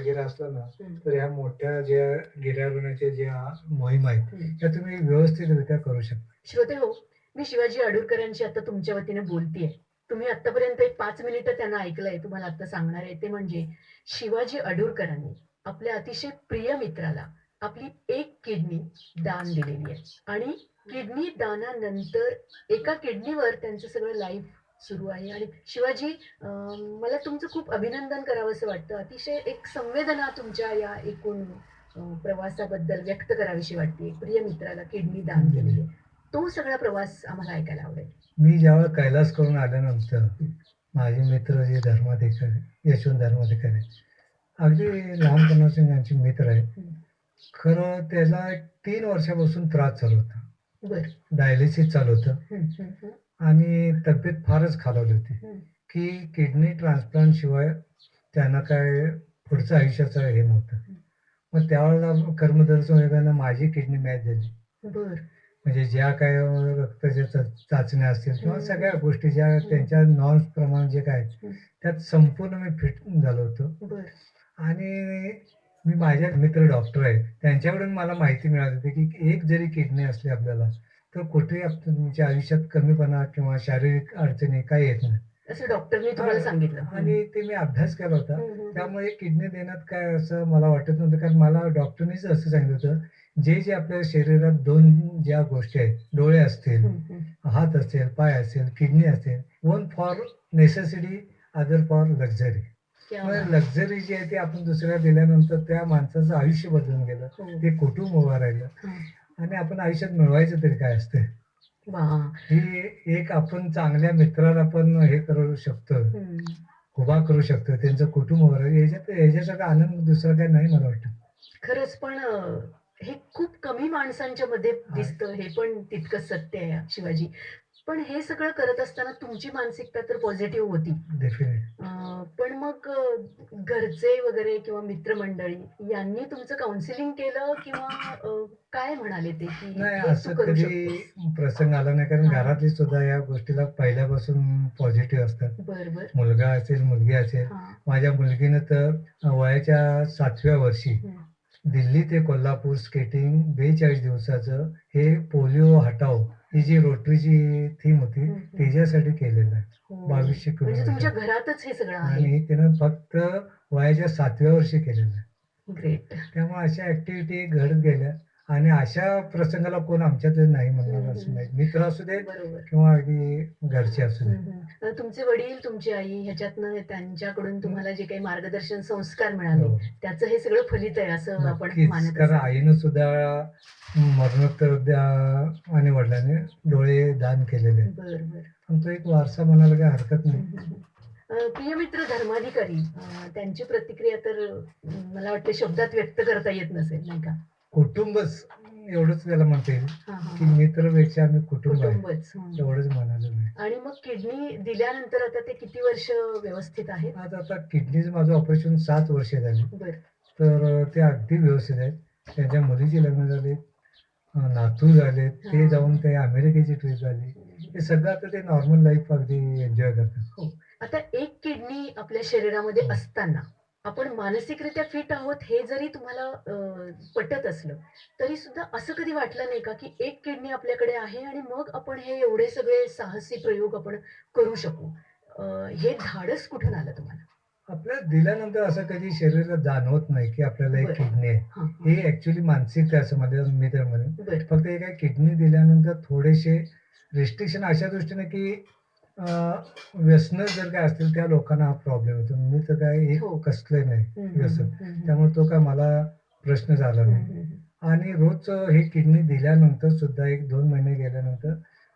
वगैरे असलं ना, हं, तर ह्या मोठ्या ज्या गिर्यारोहणाच्या ज्या मोहीम आहेत, हं. त्या तुम्ही व्यवस्थितरित्या करू शकता. श्रोते हो, मी शिवाजी अडुरकरांशी आता तुमच्या वतीने बोलतेय. तुम्ही आत्तापर्यंत एक 5 मिनिटं त्यांना ऐकलंय. तुम्हाला आता सांगणार आहे ते म्हणजे शिवाजी अडुरकरांनी आपल्या अतिशय प्रिय मित्राला आपली एक किडनी दान दिलेली आहे आणि किडनी दानानंतर एका किडनीवर त्यांचं सगळं लाईफ सुरू आहे आणि शिवाजी मला तुमचं खूप अभिनंदन करावंसं वाटतं. अतिशय एक संवेदना तुमच्या या एकूण प्रवासाबद्दल व्यक्त करावीशी वाटते. प्रिय मित्राला किडनी दान केलेली आहे. तो सगळा प्रवास आम्हाला ऐकायला आवडेल. मी ज्यावेळेला कैलास करून आल्यानंतर हं, माझे मित्र जे धर्माधिकारी, यशवंत धर्माधिकारी, अगदी लहानपणापासून त्यांचे मित्र आहेत. हं. खरं त्याला एक 3 वर्षापासून त्रास चालू होता. बरं. डायलिसिस चालू होतं हं, हं, हं, आणि तब्येत फारच खालावली होती, हं. की किडनी ट्रान्सप्लांट शिवाय त्यांना काय पुढचं आयुष्याचं हे नव्हतं. हं. मग त्यावेळेला कर्मदर्शन वेगानं माझी किडनी मॅच झाली. बरं. म्हणजे ज्या काही रक्ताच्या चाचण्या असतील हं, किंवा हं, सगळ्या गोष्टी ज्या हं, त्यांच्या नॉर्म्स प्रमाणे जे काय आहेत, हं. त्यात संपूर्ण मी फिट झालो होतो. बरं. आणि मी माझे मित्र डॉक्टर आहेत, त्यांच्याकडून मला माहिती मिळाली होती, की एक जरी किडनी असली आपल्याला, तर कुठेही तुमच्या आयुष्यात कमीपणा किंवा शारीरिक अडचणी काही येत नाही. असं डॉक्टरनी तुम्हाला हां. सांगितलं. हं. आणि ते मी अभ्यास केला होता. हं, हं, हं. त्यामुळे किडनी देण्यात काय असं मला वाटत नव्हतं. कारण मला डॉक्टरनीच असं सांगितलं होतं, जे आपल्या शरीरात 2 ज्या गोष्टी आहेत, डोळे असतील, हं, हं. हात असेल, पाय असेल, किडनी असेल, one for necessity, other for luxury. क्या मग बात! लक्झरी जी आहे ती आपण दुसऱ्याला दिल्यानंतर त्या माणसाचं आयुष्य बदलून गेलं. हो. ते कुटुंब उभं राहिलं हां. आणि आपण आयुष्यात मिळवायचं तरी काय असतं? वाह! ही एक आपण चांगल्या मित्राला पण हे करू शकतो. हं. उभा करू शकतो. त्यांचं कुटुंब उभं राहील. ह्याच्यासारखा आनंद दुसरा काही नाही मला वाटतं. खरंच पण हे खूप कमी माणसांच्या मध्ये हां, दिसतं. हे पण तितकंच सत्य आहे शिवाजी. पण हे सगळं करत असताना तुमची मानसिकता तर पॉझिटिव्ह होती. डेफिनेट. अ, पण मग घरचे वगैरे किंवा मित्रमंडळी यांनी तुमचं काउन्सिलिंग केलं किंवा काय म्हणाले ते, की नाही हे तू असं करू शकतोस? कधी प्रसंग आला नाही कारण हां. घरातली सुद्धा या गोष्टीला पहिल्यापासून पॉझिटिव्ह असतात. बरं, बरं. मुलगा असेल, मुलगी असेल. हां. माझ्या मुलगीनं तर वयाच्या 7व्या वर्षी हं. दिल्ली ते कोल्हापूर स्केटिंग 42 दिवसाचं हे पोलिओ हटाओ ही जी रोटरीची थीम होती हं, हं. त्याच्यासाठी केलेलं आहे. हो. 2200 म्हणजे तुमच्या किलोमीटर घरातच हे सगळं आहे. आणि त्यानं फक्त वयाच्या 7व्या वर्षी केलेलं आहे. ग्रेट. त्यामुळे अशा ॲक्टिव्हिटी घडत गेल्या आणि अशा प्रसंगाला कोण आमच्यातले नाही हं, म्हणणार असं हं. नाही. मित्र असू देत बरोबर. किंवा अगदी घरचे असू हं, देत. हं. तुमचे वडील, तुमची आई ह्याच्यातनं त्यांच्याकडून हं, तुम्हाला जे काही मार्गदर्शन, संस्कार मिळाले, हो. त्याचं हे सगळं फलित आहे असं आपण नक्कीच. मानत कारण असाल. आईनं सुद्धा मरणोत्तर आणि वडिलांनी डोळे दान केलेले आहेत. बरं, बरं. पण तो एक वारसा म्हणायला काही हरकत हं, नाही. हं, हं. प्रिय मित्र धर्माधिकारी त्यांची प्रतिक्रिया तर मला वाटतं शब्दात व्यक्त करता येत नसेल, नाही का? कुटुंबच एवढंच त्याला म्हणता येईल, हां, हां, की हां. मित्रपेक्षा आम्ही कुटुंब आहे. कुटुंबच. हं. एवढंच म्हणालो मी. आणि मग किडनी दिल्यानंतर आता ते किती वर्ष व्यवस्थित आहेत? आज आता किडनीचं माझं ऑपरेशन 7 वर्ष झाली. बरं. तर ते अगदी व्यवस्थित आहेत. त्यांच्या मुलीची लग्न झाली. नातू झाले. ते जाऊन हां. ते अमेरिकेची ट्रिप झाली. हं, हे हं. सगळं आता ते नॉर्मल लाईफ अगदी एन्जॉय करतात. हो. आता एक किडनी आपल्या शरीरामध्ये हो. असताना, आपण मानसिकरित्या फिट आहोत हे जरी तुम्हाला पटत असलं, तरी सुद्धा असं कधी वाटलं नाही का, की एक किडनी आपल्याकडे आहे आणि मग आपण हे एवढे सगळे साहसी प्रयोग आपण करू शकू? अ, हे धाडस कुठून आलं तुम्हाला? आपल्याला दिल्यानंतर असं कधी शरीराला जाणवत नाही, की आपल्याला एक बरं. किडनी आहे. हां, हां. हे ॲक्चुअली मानसिक आहे असं मी तर म्हणेन. बरं. फक्त हे काय किडनी दिल्यानंतर थोडेसे रिस्ट्रिक्शन अशा दृष्टीने, की अ, व्यसनं जर काय असतील त्या लोकांना हा प्रॉब्लेम येतो. मी तर काय एक हो. कसलं नाही हं, हं, व्यसन. हं. हं, हं. त्यामुळे तो काय मला प्रश्न झाला हं, नाही. हं, हं. आणि रोजचं हे किडनी दिल्यानंतर सुद्धा 1-2 महिने गेल्यानंतर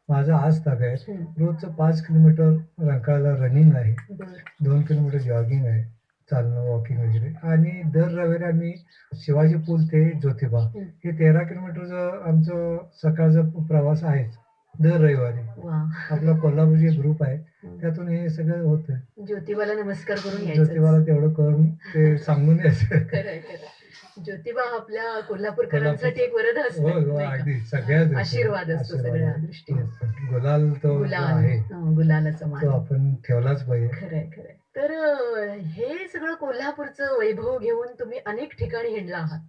माझं आज ताग आहे. हं. रोजचं 5 किलोमीटर रंकाळ्याला रनिंग आहे. बरं. 2 किलोमीटर जॉगिंग आहे. चालणं, वॉकिंग वगैरे आणि दर रविवारी आम्ही शिवाजी पूल ते ज्योतिबा हं. हे 13 किलोमीटरचं आमचं सकाळचा प्रवास आहेच. दर रविवारी. वाह! आपला कोल्हापूरचे ग्रुप आहे. हं. त्यातून हे सगळं होतं. ज्योतिबाला नमस्कार करून यायचंच. ज्योतिबाला तेवढं करून ते सांगून यायचं. खरंय, खरंय. ज्योतिबा आपल्या कोल्हापूरकरांसाठी कोल्हापूरचा एक वरद हो, असतं, हो. नाही का? अगदी सगळ्याच आशीर्वाद दृष्टीने असतो आशीर्वाद सगळ्या आहे. दृष्टीने. गुलाल तो जो गुलाल आहे, गुलालाचा तो मान. आपण ठेवलाच पाहिजे. खरंय, खरंय. तर हे सगळं कोल्हापूरचं वैभव घेऊन तुम्ही अनेक ठिकाणी हिंडला आहात.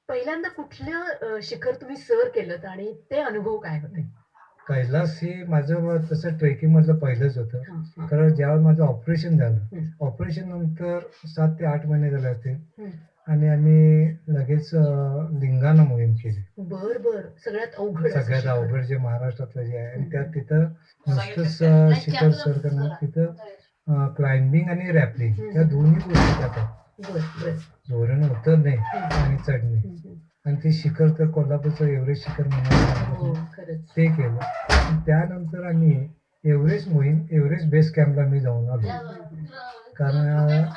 पहिल्यांदा कुठलं शिखर तुम्ही सर केलत आणि ते अनुभव काय होते? कैलास हे माझं तसं ट्रेकिंगमधलं पहिलंच होतं. हां, हां. कारण जेव्हा माझं ऑपरेशन झालं, हं, ऑपरेशन नंतर 7 ते 8 महिने झाले असतील हं. आणि आम्ही लगेच लिंगाणा मोहीम केली. बरं. सगळ्यात अवघड असं सगळ्यात शिखर. अवघड जे महाराष्ट्रातलं जे आहे आणि हं, त्यात हं. तिथं नुसतंच शिखर सर करणार, तिथं क्लाइम्बिंग आणि रॅपलिंग हं, या हं. दोन्ही गोष्टी त्यात आहेत. बरं. जोरानं उतरणे हं, आणि चढणे हं, हं. आणि ते शिखर तर कोल्हापूरचं एव्हरेस्ट शिखर म्हणावं हो, लागेल. खरंच. ते केलं. आणि त्यानंतर आम्ही एव्हरेस्ट बेस कॅम्पला मी जाऊन आलो. हं, हं, हं. कारण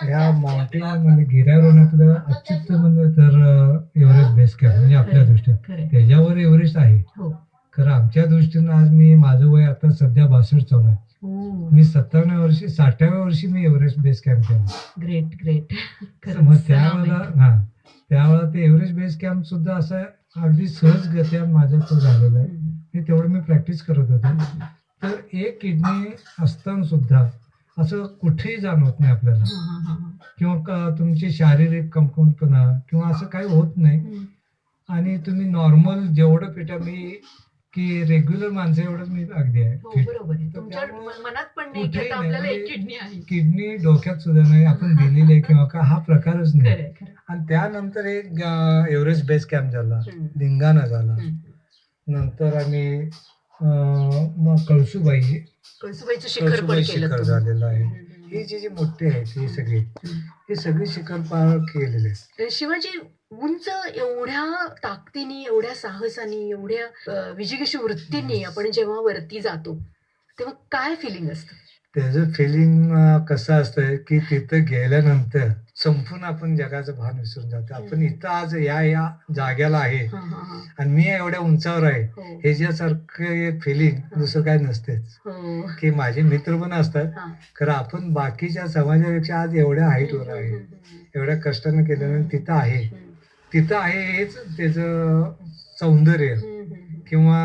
ह्या माउंटेन म्हणजे गिर्यारोहणातलं अच्युत म्हणलं तर एव्हरेस्ट बेस कॅम्प म्हणजे आपल्या दृष्टीने खरंय. त्याच्यावर एव्हरेस्ट आहे. हो. खरं आमच्या दृष्टीनं आज माझं वय आता सध्या 62 चालू आहे. हो. मी 57व्या वर्षी 60व्या वर्षी मी एव्हरेस्ट बेस कॅम्प केला. ग्रेट. मग त्यावेळेला त्यावेळेला ते एव्हरेस्ट बेस कॅम्प सुद्धा असं अगदी सहजगत्या माझ्याकडून झालेलं आहे. तेवढं मी प्रॅक्टिस करत होतो. तर एक किडनी असताना सुद्धा असं कुठेही जाणवत नाही आपल्याला किंवा तुमची शारीरिक कमकुवतपणा किंवा असं काही होत नाही आणि तुम्ही नॉर्मल जेवढं फिट मी की रेग्युलर माणसं एवढंच मी अगदी आहे हो, fit. बरोबर आहे. तर तुमच्या त्यामुळं मनात पण नाही की कुठेही आता नाही आपल्याला म्हणजे एक किडनी आहे. किडनी डोक्यात सुद्धा नाही आपण दिलेली आहे किंवा का हा प्रकारच नाही. खरंय. आणि त्यानंतर एक एव्हरेस्ट बेस कॅम्प झाला, हं. लिंगाणा झाला. हं. नंतर आम्ही मग कळसुबाई कळसुबाईचं शिखर पण केलं शिखर तुम्ही. झालेलं आहे. हं, हं, ही हं. जी मोठी आहेत ही सगळी, हं. ही सगळी शिखर पार केलेले आहेत. शिवाजी उंच एवढ्या ताकदीने, एवढ्या साहसाने, एवढ्या विजिगीषू वृत्तीने आपण जेव्हा वरती जातो, तेव्हा काय फिलिंग असतं? त्याचं फिलिंग कसं असतंय की तिथं गेल्यानंतर संपूर्ण आपण जगाचं भान विसरून जातो. आपण इथं आज या जाग्याला आहे हां. आणि मी एवढ्या उंचावर आहे. हो. ह्याच्यासारखं फिलिंग दुसरं काही नसतेच. हो. की माझे मित्र पण असतात. हां. खरं आपण बाकीच्या समाजापेक्षा आज एवढ्या हाईटवर हं, आहे. हं, हं, एवढ्या कष्टानं केल्यानं तिथं आहे. हं. तिथं आहे हेच त्याचं सौंदर्य किंवा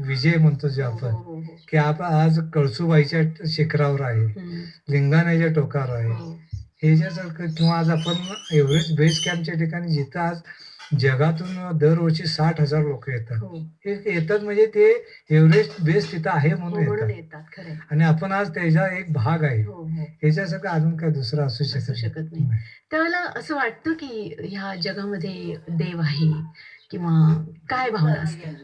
विजय म्हणतो जे आपण, हो. की आपण आज कळसुबाईच्या शिखरावर आहे, हं. लिंगाण्याच्या टोकावर आहे. हो. ह्याच्यासारखं किंवा आज आपण एव्हरेस्ट बेस कॅम्पच्या ठिकाणी जिथं आज जगातून दरवर्षी 60,000 लोकं येतात. हो. हे येतात म्हणजे ते एव्हरेस्ट बेस तिथं आहे म्हणून म्हणून येतात. येतात. खरंय. आणि आपण आज त्याचा एक भाग आहे. हो. ह्याच्यासारखं अजून काही दुसरं असू असू शकत नाही. त्यावेळेला असं वाटतं की ह्या जगामध्ये देव आहे किंवा काय भावना असते?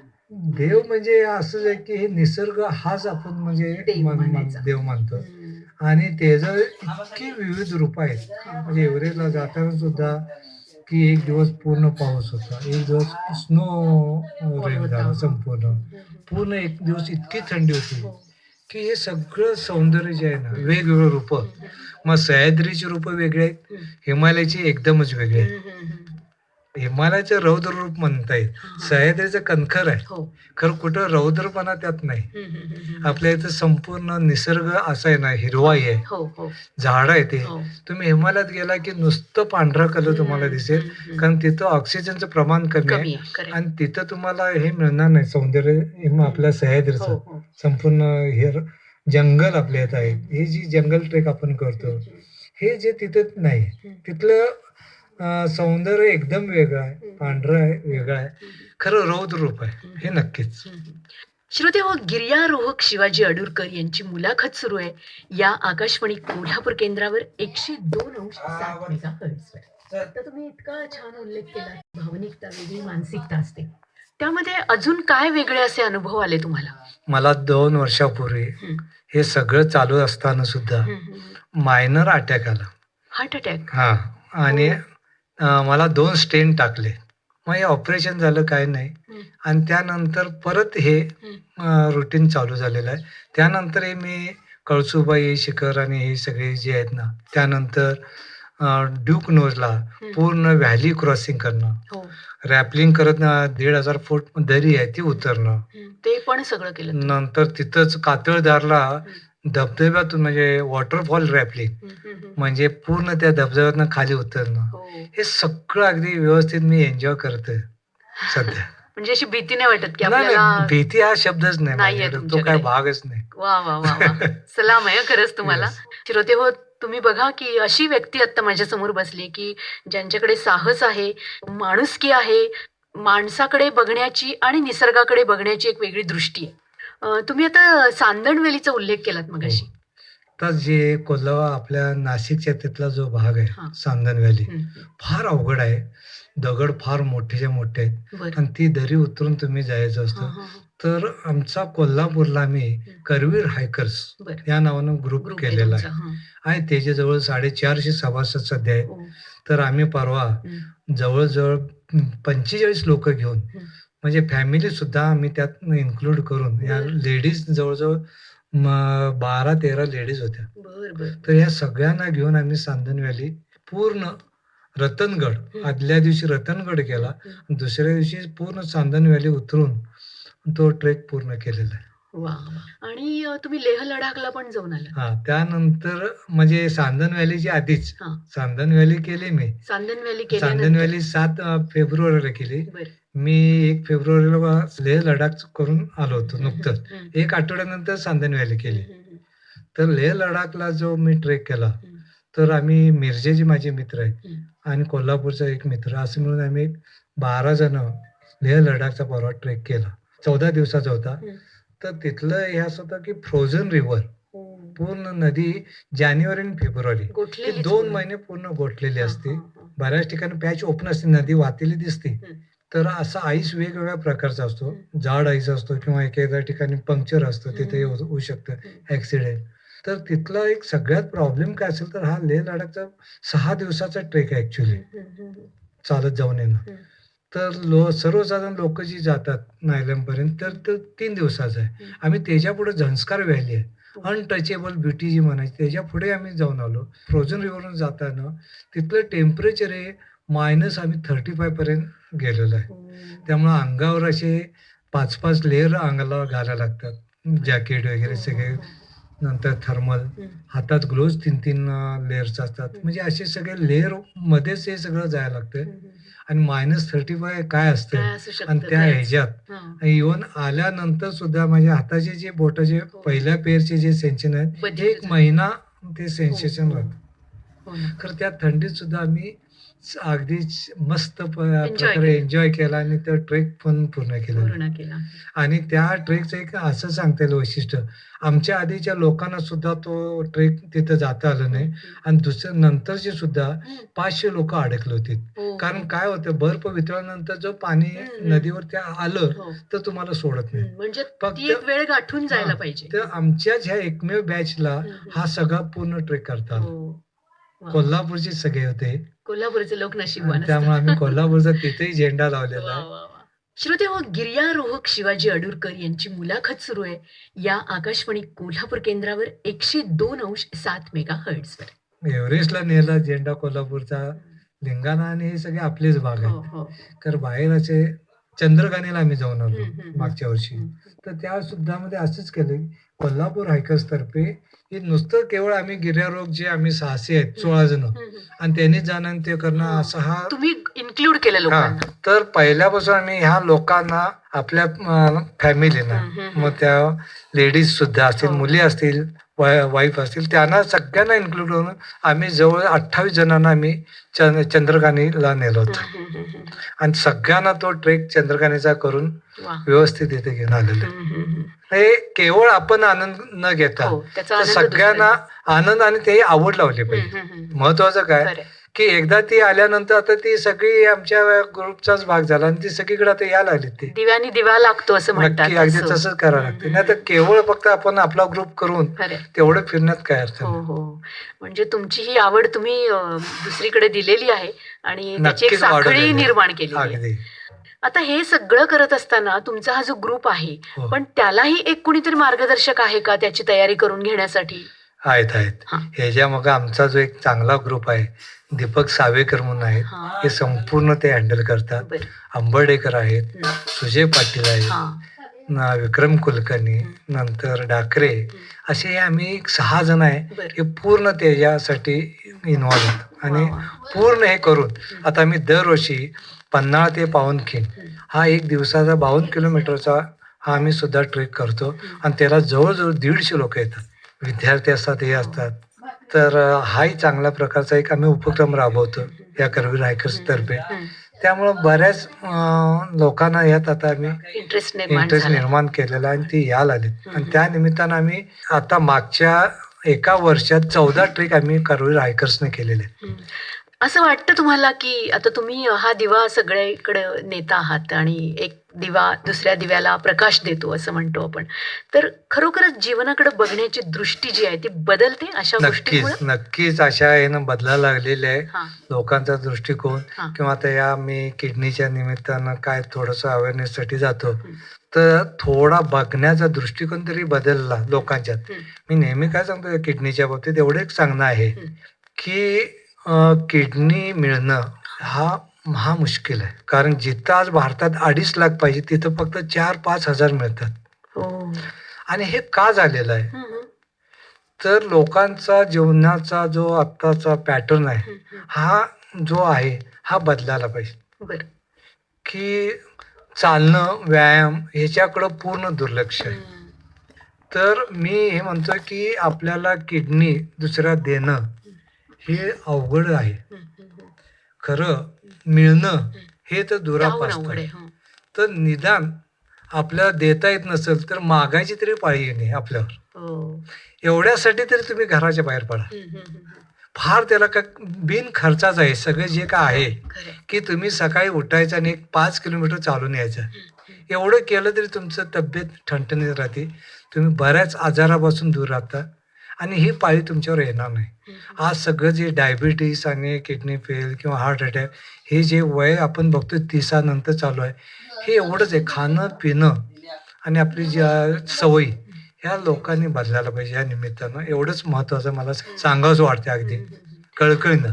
देव म्हणजे असंच आहे की हे निसर्ग हाच आपण म्हणजे देव मानायचा. देव मानतो. हं. आणि त्याचं इतकी विविध रूपं आहेत. म्हणजे एव्हरेस्टला जाताना सुद्धा की एक दिवस पूर्ण पाऊस होता, एक दिवस स्नो रेन झाला संपूर्ण. पूर्ण एक दिवस इतकी थंडी होती हो. की हे सगळं सौंदर्य जे आहे ना वेगवेगळं रूपं. मग सह्याद्रीची रूपं वेगळी आहेत, हिमालयाची एकदमच वेगळी आहेत. हिमालयाचं रौद्र रूप म्हणता येईल. सह्याद्रीचं कणखर आहे. हो. खरं कुठं रौद्रपणा त्यात नाही. हं. आपल्या इथं संपूर्ण निसर्ग असा आहे ना, हिरवाई आहे, हो. झाडं आहे ते. हो. तुम्ही हिमालयात गेला की नुसतं पांढरा कलर तुम्हाला दिसेल. कारण तिथं ऑक्सिजनचं प्रमाण कमी आहे खरंय. आणि तिथं तुम्हाला हे मिळणार नाही सौंदर्य आपल्या सह्याद्रीचं. हो. संपूर्ण जंगल आपल्या इथं आहे. ही जी जंगल ट्रेक आपण करतो, हे जे तिथं नाही. तिथलं सौंदर्य एकदम वेगळं आहे, पांढरं आहे, वेगळं आहे. खरं रौद्र रूप आहे, हे नक्कीच. श्रोते हो, गिर्यारोहक शिवाजी अडुरकर यांची मुलाखत सुरू आहे या आकाशवाणी कोल्हापूर केंद्रावर 102.7 मेगाहर्ट्झवर. आता तुम्ही इतका छान उल्लेख केला, भावनिकता वेगळी, मानसिकता असते. त्यामध्ये अजून काय वेगळे असे अनुभव आले तुम्हाला? मला 2 वर्षापूर्वी हे सगळं चालू असताना सुद्धा मायनर अटॅक आला. Heart attack? हां. आणि मला 2 स्टेंट टाकले. मग हे ऑपरेशन झालं काही नाही. आणि त्यानंतर परत हे रुटीन चालू झालेलं आहे. त्यानंतर हे मी कळसुबाई शिखर आणि हे सगळे जे आहेत ना, त्यानंतर ड्यूक नोजला पूर्ण व्हॅली क्रॉसिंग करणं, रॅपलिंग करत 1,500 फूट दरी आहे ती उतरणं. ते पण सगळं केलं तुम्ही? नंतर तिथंच कातळदारला धबधब्यातून म्हणजे वॉटरफॉल रॅपलिंग म्हणजे पूर्ण त्या धबधब्यातनं खाली उतरणं. हे सगळं अगदी व्यवस्थित मी एन्जॉय करतोय सध्या. म्हणजे अशी भीती नाही वाटत की नाही, आपल्याला? भीती हा शब्दच नाही नाहीये माझ्याकडे. तो तुमच्याकडे. काय भागच नाही. वा. सलाम आहे खरंच तुम्हाला. Yes. श्रोते हो, तुम्ही बघा, की अशी व्यक्ती आत्ता माझ्यासमोर बसली, की ज्यांच्याकडे साहस आहे, माणुसकी आहे, माणसाकडे बघण्याची आणि निसर्गाकडे बघण्याची एक वेगळी दृष्टी आहे. तुम्ही आता सांदणवेलीचा उल्लेख केलात हो. मगाशी. तर जे आपल्या नाशिकच्या तिथला जो भाग आहे, हां. सांदन व्हॅली, हं, हं. फार अवघड आहे. दगड फार मोठेच्या मोठे आहेत बरं. आणि ती दरी उतरून तुम्ही जायचं हां, असतं. हां, हां. तर आमचा कोल्हापूरला आम्ही हं. करवीर हायकर्स बरं. या नावानं ग्रुप ग्रुप आहे केलेला तुमचा. आहे. हां. आणि त्याच्याजवळ 450 सभासद सध्या आहेत. हो. तर आम्ही परवा हं, जवळ-जवळ 45 लोकं घेऊन, हं. म्हणजे फॅमिलीसुद्धा आम्ही त्यात इन्क्लूड करून, या बरं. लेडीज जवळ-जवळ 12-13 लेडीज होत्या. बरं, बरं. तर या सगळ्यांना घेऊन आम्ही सांदन व्हॅली पूर्ण रतनगड, हं. आदल्या दिवशी रतनगड केला. हं, हं. दुसऱ्या दिवशी पूर्ण सांदन व्हॅली उतरून तो ट्रेक पूर्ण केलेला आहे. वाह! वाह! आणि तुम्ही लेह लडाखला पण जाऊन आलात. हां, त्यानंतर म्हणजे सांदन व्हॅलीच्या आधीच हां. सांदन व्हॅली केली मी. सांदन व्हॅली सांदन केल्यानंतर व्हॅली 7 फेब्रुवारीला केली. बरं. मी 1 फेब्रुवारीला लेह लडाख करून आलो होतो हं, हं, नुकतंच. हं. 1 आठवड्यानंतर सांदन व्हॅली हं, केली. हं, हं. तर लेह लडाखला जो मी ट्रेक केला, हं, तर आम्ही मिरजेचे माझे मित्र आहेत हं. आणि कोल्हापूरचा एक मित्र, असं मिळून आम्ही 12 जण लेह लडाखचा परवा ट्रेक केला. 14 दिवसाचा होता. हं. तर तिथलं हे असं होतं की फ्रोझन रिव्हर, हो. पूर्ण नदी जानेवारी आणि फेब्रुवारी हे गोठलेलीच 2 पूर्ण. महिने पूर्ण गोठलेली हां, असते. हां, हां. बऱ्याच ठिकाणी पॅच ओपन असते, नदी वाहतेली दिसते. हं. तर असा आईस वेगवेगळ्या प्रकारचा असतो. हं. जाड आईस असतो किंवा एखाद्या ठिकाणी पंक्चर असतं, हं, तिथे हं. होऊ शकतं हं. ॲक्सिडेंट. तर तिथला एक सगळ्यात प्रॉब्लेम काय असेल, तर हा लेह लडाखचा 6 दिवसाचा ट्रेक आहे ॲक्चुअली, हं, हं, हं, हं. चालत जाऊन येणं. हं. तर सर्वसाधारण लोकं जी जातात नायलमपर्यंत, तर तो 3 दिवसाचा आहे. हं. आम्ही त्याच्यापुढे झंस्कार व्हॅली आहे. हो. अनटचेबल ब्युटी जी म्हणायची, त्याच्यापुढे आम्ही जाऊन आलो. फ्रोझन रिव्हरवरून जाताना तिथलं टेम्परेचर आहे मायनस, आम्ही 35 पर्यंत गेलेलो आहे. हो. त्यामुळं अंगावर असे 5-5 लेयर अंगाला घालायला लागतात. जॅकेट हो, वगैरे हो, सगळे, हो. नंतर थर्मल, हं. हातात ग्लोव्हज 3-3 लेयर्स असतात. हं. म्हणजे असे सगळे लेयरमध्येच हे सगळं जायला लागतं. हं, हं, हं. आणि -35 काय असतं काय असू आणि शकतं त्या खरंच. ह्याच्यात हां. इव्हन आल्यानंतर सुद्धा माझ्या हाताचे जे बोटं, जे हो. पहिल्या पेरचे जे सेन्सेशन आहेत, हे बधिर 1 झालं. महिना ते हो, सेन्सेशन हो. राहतं. हो ना. तर त्या थंडीत सुद्धा आम्ही अगदी मस्त एन्जॉय प्रकारे केलं. एन्जॉय केला आणि तो ट्रेक पण पूर्ण केलेला आहे. पूर्ण केला. आणि त्या ट्रेकचं एक असं सांगता येईल वैशिष्ट्य, आमच्या आधीच्या लोकांना सुद्धा तो ट्रेक तिथं जाता आलं हं, नाही हं. आणि दुसऱ्या नंतरचे सुद्धा हं. 500 लोकं अडकले होते. हो, कारण हो. काय होतं, बर्फ वितळल्यानंतर जो पाणी हं, हं. नदीवरती आलं, हो. तर तुम्हाला सोडत नाही. हं. म्हणजे ती फक्त एक वेळ गाठून जायला हां, पाहिजे. तर आमच्याच ह्या एकमेव बॅचला हं, हं. हा सगळा पूर्ण ट्रेक करता आला. हो. वाह! कोल्हापूरचे सगळे होते कोल्हापूरचे लोक आणि नशीबवान त्यामुळे आम्ही असतात. कोल्हापूरचा तिथेही झेंडा लावलेला वाह, आहे. वाह, वाह! श्रोतेहो, गिर्यारोहक शिवाजी अडुरकर यांची मुलाखत सुरू आहे या आकाशवाणी कोल्हापूर केंद्रावर 102.7 मेगाहर्ट्झवर. एव्हरेस्टला नेला झेंडा कोल्हापूरचा, हं. लिंगाणा आणि हे सगळे आपलेच भाग हो, आहेत. हो. तर बाहेर असे चंद्रकानीला आम्ही जाऊन आलो हं, हं, हं. मागच्या वर्षी. हं. तर त्या सुद्धा मध्ये असंच केलं, कोल्हापूर हायकर्सतर्फे हे नुसतं केवळ आम्ही गिर्यारोहक जे आम्ही साहसी आहेत हं. 16 जण, हं, हं. आणि त्यांनीच जाणं आणि ते करणं हां. असा हा. तुम्ही इन्क्लूड केलं हां, लोकांना. तर पहिल्यापासून आम्ही ह्या लोकांना आपल्या फॅमिलीना, हं, हं, मग हं. त्या लेडीज सुद्धा असतील, हो. मुली असतील, वाईफ असतील, त्यांना सगळ्यांना इन्क्लूड करून आम्ही जवळ 28 जणांना आम्ही चंद्रकानीला नेलं हं, होतं हं, हं, हं. आणि सगळ्यांना तो ट्रेक चंद्रकानीचा करून वाह! व्यवस्थित इथे घेऊन आलेलो आहे. हं, हं, हं. हे केवळ आपण आनंद न घेता, हो, त्याचा तर आनंद सगळ्यांना दुसऱ्यांना. आनंद आणि ते आवड लावली हं, पाहिजे. हं, हं. महत्वाचं काय, खरंय. की एकदा ती आल्यानंतर आता ती सगळी आमच्या ग्रुपचाच भाग झाला आणि ती सगळीकडे आता यायला लागली ती. दिव्यानी दिवा लागतो असं म्हणतात नक्की, अगदी तसं. तसंच करावं हं, लागतं. हं, नाहीतर हं. केवळ फक्त आपण आपला ग्रुप करून खरंय. तेवढं फिरण्यात काय अर्थ हो, नाही. हो. म्हणजे तुमची ही आवड तुम्ही दुसरीकडे दिलेली आहे आणि त्याची एक नक्कीच साखळी वाढवलेली आहे. निर्माण केलेली आहे. अगदी. आता हे सगळं करत असताना तुमचा हा जो ग्रुप आहे, हो. पण त्यालाही एक कुणीतरी मार्गदर्शक आहे का त्याची तयारी करून घेण्यासाठी? आहेत. हां. ह्याच्यामागे आमचा जो एक चांगला ग्रुप आहे, दीपक सावेकर म्हणून आहेत. हां. हे संपूर्ण ते हँडल करतात. बरं. अंबर्डेकर आहेत, हं. सुजय पाटील आहेत, हां. विक्रम कुलकर्णी, हं. नंतर डाकरे, हं. असे आम्ही 6 जण आहे. बरं. हे पूर्ण त्याच्यासाठी इन्व्हॉल्व आहेत आणि वाह, वाह! पूर्ण हे करून हं. आता आम्ही दरवर्षी पन्हाळा ते पावनखिंड हं. हा 1 दिवसाचा 52 किलोमीटरचा हा आम्ही सुद्धा ट्रेक करतो हं. आणि त्याला जवळ-जवळ 150 लोकं येतात. विद्यार्थी असतात, हे हो. असतात. तर हाही चांगल्या प्रकारचा एक आम्ही उपक्रम राबवतो या कर्वीर हायकर्सतर्फे. त्यामुळं बऱ्याच लोकांना यात आता आम्ही इंटरेस्ट इंटरेस्ट निर्माण केलेला आहे आणि ते यायला लागलेत. आणि त्या निमित्तानं आम्ही आता मागच्या एका वर्षात 14 ट्रेक आम्ही कर्वीर हायकर्सने केलेले आहेत. असं वाटतं तुम्हाला, की आता तुम्ही हा दिवा सगळीकडे नेता आहात आणि एक दिवा दुसऱ्या दिव्याला प्रकाश देतो असं म्हणतो आपण. तर खरोखरच जीवनाकडे बघण्याची दृष्टी जी आहे ती बदलते अशा गोष्टींमुळे? नक्कीच अशा ह्यानं बदलायला लागलेले आहे हां, लोकांचा दृष्टिकोन. हां. किंवा आता या मी किडनीच्या निमित्तानं काय थोडंसं अवेअरनेससाठी जातो. हं, तर थोडा बघण्याचा दृष्टिकोन तरी बदलला लोकांच्यात. हं, मी नेहमी काय सांगतो किडनीच्या बाबतीत एवढं एक सांगणं आहे, हं. की किडनी मिळणं हा महामुश्किल आहे. कारण जिथं आज भारतात 2.5 लाख पाहिजे तिथं फक्त 4-5 हजार मिळतात. हो. आणि हे का झालेलं आहे? हं, हं. तर लोकांचा जीवनाचा जो आत्ताचा पॅटर्न आहे, हं, हं. हा जो आहे हा बदलायला पाहिजे. बरं. की चालणं, व्यायाम ह्याच्याकडं पूर्ण दुर्लक्ष आहे. हं, तर मी हे म्हणतोय की आपल्याला किडनी दुसऱ्या देणं हे अवघड आहे. हं, हं, हं. खरं मिळणं हे तर त्याहून दुरापास्त अवघड आहे. आहे. हं. तर निदान आपल्याला देता येत नसेल तर मागायची तरी पाळी येऊ नये आपल्यावर. हो. एवढ्यासाठी तरी तुम्ही घराच्या बाहेर पडा. हं, हं, हं, हं. फार त्याला काय बिनखर्चाचं आहे सगळं जे काय आहे, खरं आहे. की तुम्ही सकाळी उठायचं आणि एक 5 किलोमीटर चालून यायचं. हं, हं. एवढं केलं तरी तुमचं तब्येत ठणठणीत राहते. तुम्ही बऱ्याच आजारापासून दूर राहता आणि ही पाळी तुमच्यावर येणार नाही. हं, हं. आज सगळं जे डायबिटीस आणि किडनी फेल किंवा हार्ट अटॅक हे जे वय आपण बघतो 30 नंतर चालू आहे, हे एवढंच आहे. खाणं-पिणं आणि आपली ज्या सवयी ह्या लोकांनी बदलायला पाहिजे या निमित्तानं. एवढंच महत्त्वाचं मला सांगावसं वाटतं अगदी हं, हं, हं. कळकळीनं,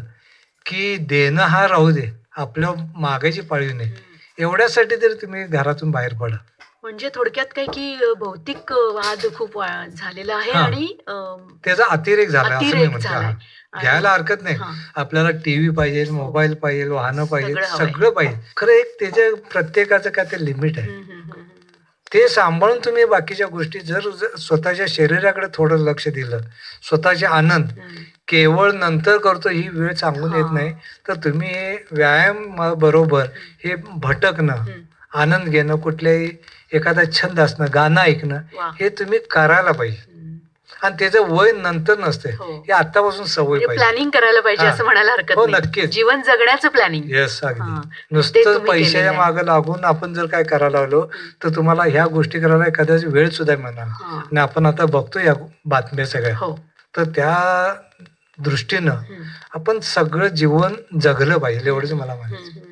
की देणं हा राहू दे, आपल्या मागायची पाळी येऊ नये. एवढ्यासाठी तरी तुम्ही घरातून बाहेर पडा. म्हणजे थोडक्यात काय, की भौतिक वाद खूप झालेला आहे हां. आणि त्याचा अतिरेक झाला असं मी अतिरेक म्हणतो. झालाय. हां. घ्यायला हरकत नाही. हां. आपल्याला टीव्ही पाहिजे, मोबाईल पाहिजे, वाहनं पाहिजे, सगळं हवंय. सगळं पाहिजे. खरं एक त्याच्या प्रत्येकाचं काय ते लिमिट आहे. हं, हं, हं, हं. ते सांभाळून तुम्ही बाकीच्या गोष्टी जर स्वतःच्या शरीराकडे थोडं लक्ष दिलं, स्वतःचे आनंद हं. केवळ नंतर करतो ही वेळ सांगून येत हां. नाही. तर तुम्ही हे व्यायाम बरोबर हे भटकणं, हं. आनंद घेणं, कुठल्याही एखादा छंद असणं, गाणं ऐकणं वाह! हे तुम्ही करायला पाहिजे. हं. आणि त्याचं वय नंतर नसते. हो. हे आत्तापासून सवय म्हणजे पाहिजे. प्लॅनिंग करायला पाहिजे हां. असं म्हणायला हरकत हो, नाही. नक्कीच. जीवन जगण्याचं प्लॅनिंग. येस, अगदी. हां. ते नुसतं तुम्ही पैशाच्या केलेलं आहे. मागे लागून आपण जर काय करायला लागलो, तर तुम्हाला ह्या गोष्टी करायला एखाद्या वेळ सुद्धा मिळणार नाही. हां. आणि आपण आता बघतो या बातम्या सगळ्या. हो. तर त्या दृष्टीनं हं. आपण सगळं जीवन जगलं पाहिजे एवढंच मला हं, म्हणायचं. हं, हं, हं.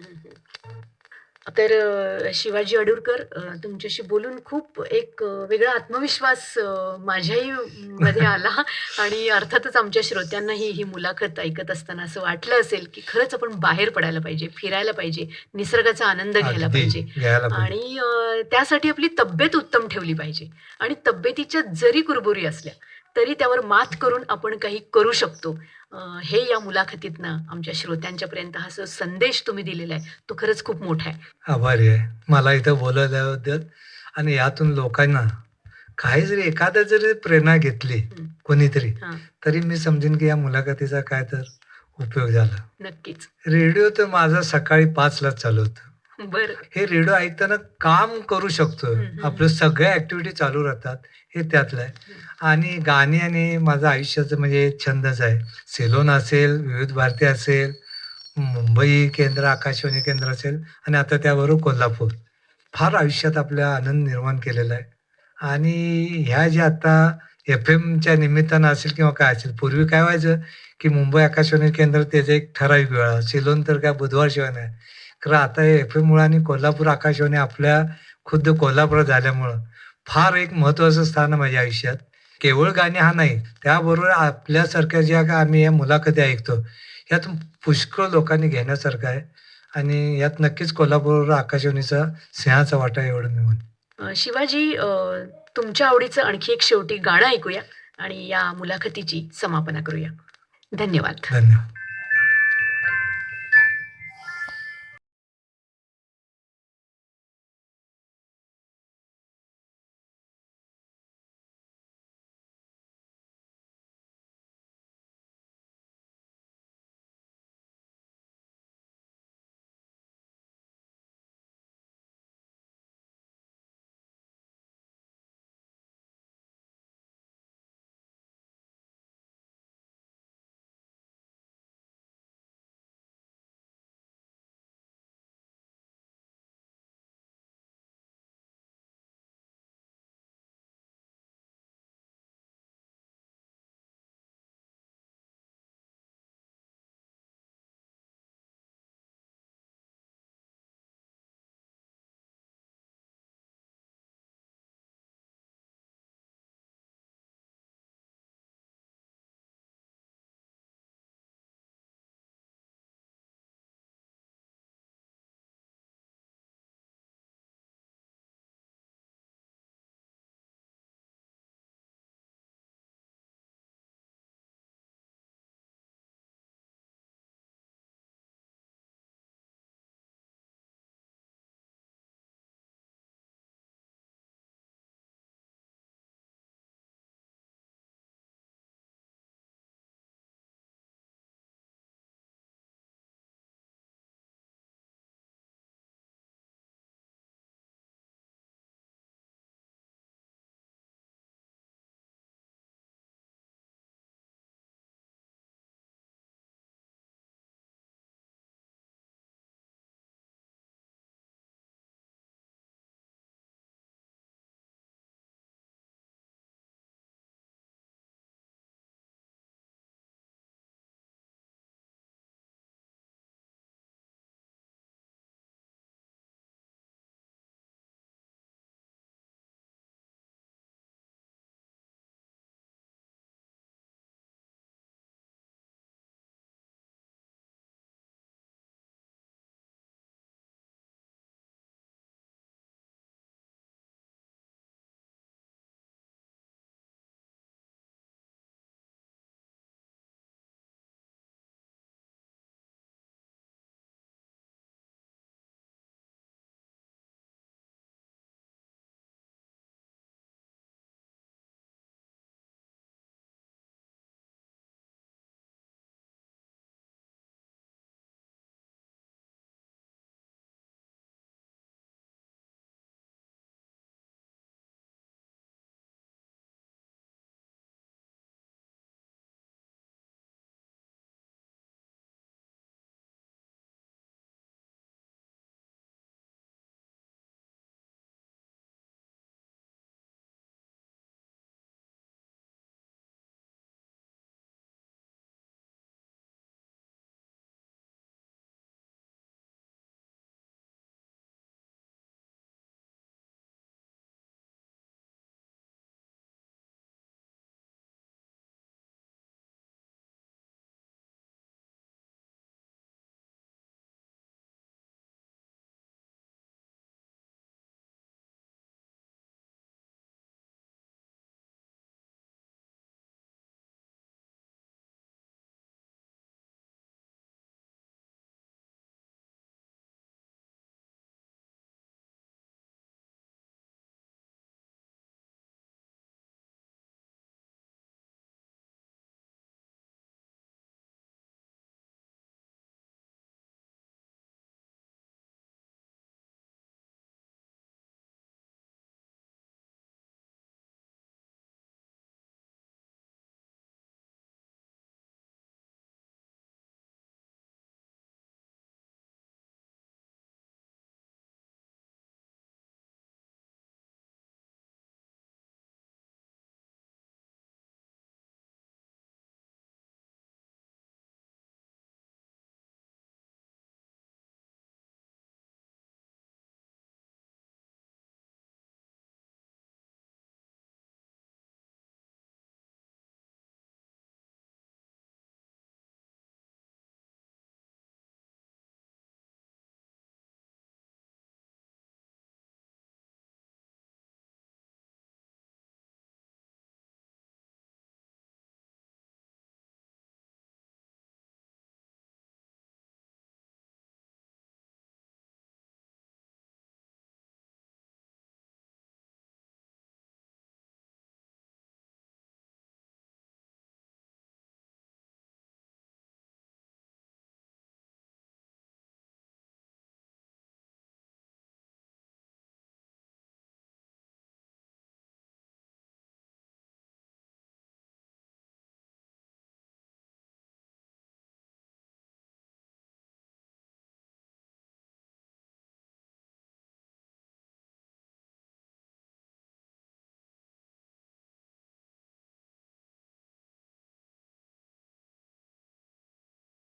तर शिवाजी अडूरकर, तुमच्याशी बोलून खूप एक वेगळा आत्मविश्वास माझ्याही मध्ये आला आणि अर्थातच आमच्या श्रोत्यांनाही ही मुलाखत ऐकत असताना असं वाटलं असेल, की खरंच आपण बाहेर पडायला पाहिजे, फिरायला पाहिजे, निसर्गाचा आनंद घ्यायला अगदी पाहिजे घ्यायला पाहिजे. आणि त्यासाठी आपली तब्येत उत्तम ठेवली पाहिजे आणि तब्येतीच्या जरी कुरबुरी असल्या, तरी त्यावर मात करून आपण काही करू शकतो. हे या मुलाखतीतनं आमच्या श्रोत्यांच्यापर्यंत हा जो संदेश तुम्ही दिलेला आहे, तो खरंच खूप मोठा आहे. आभारी आहे. मला इथं बोलवल्याबद्दल आणि यातून लोकांना काही जरी एखादा जरी प्रेरणा घेतली हं. कोणीतरी, हां. तरी मी समजेन की या मुलाखतीचा काय तर उपयोग झाला. नक्कीच. रेडिओ तर माझा सकाळी 5लाच चालू होतं. बरं. हे रेडिओ ऐकताना काम करू शकतो. हं, हं, आपलं सगळ्या ॲक्टिव्हिटी चालू राहतात. हे त्यातलं आहे. आणि गाणी आणि माझं आयुष्याचं म्हणजे छंदच आहे. सिलोन असेल, विविध भारती असेल, मुंबई केंद्र, आकाशवाणी केंद्र असेल आणि आता त्याबरोबर कोल्हापूर. फार आयुष्यात आपल्या आनंद निर्माण केलेला आहे. आणि ह्या ज्या आता एफ-एमच्या निमित्तानं असेल किंवा काय असेल, पूर्वी काय व्हायचं, की मुंबई आकाशवाणी केंद्र त्याचा एक ठराविक वेळा, सिलोन तर काय बुधवारशिवाय नाही. कारण आता हे एफ-एममुळं आणि कोल्हापूर आकाशवाणी आपल्या खुद्द कोल्हापुरात झाल्यामुळं फार एक महत्त्वाचं स्थान आहे माझ्या आयुष्यात. केवळ गाणी हा नाही, त्याबरोबर आपल्यासारख्या ज्या का आम्ही या मुलाखती ऐकतो, यात पुष्कळ लोकांनी घेण्यासारखं आहे आणि यात नक्कीच कोल्हापूर आकाशवाणीचा सिंहाचा वाटा आहे एवढं मी म्हणेन. शिवाजी, तुमच्या आवडीचं आणखी एक शेवटी गाणं ऐकूया आणि या मुलाखतीची समापना करूया. धन्यवाद. धन्यवाद.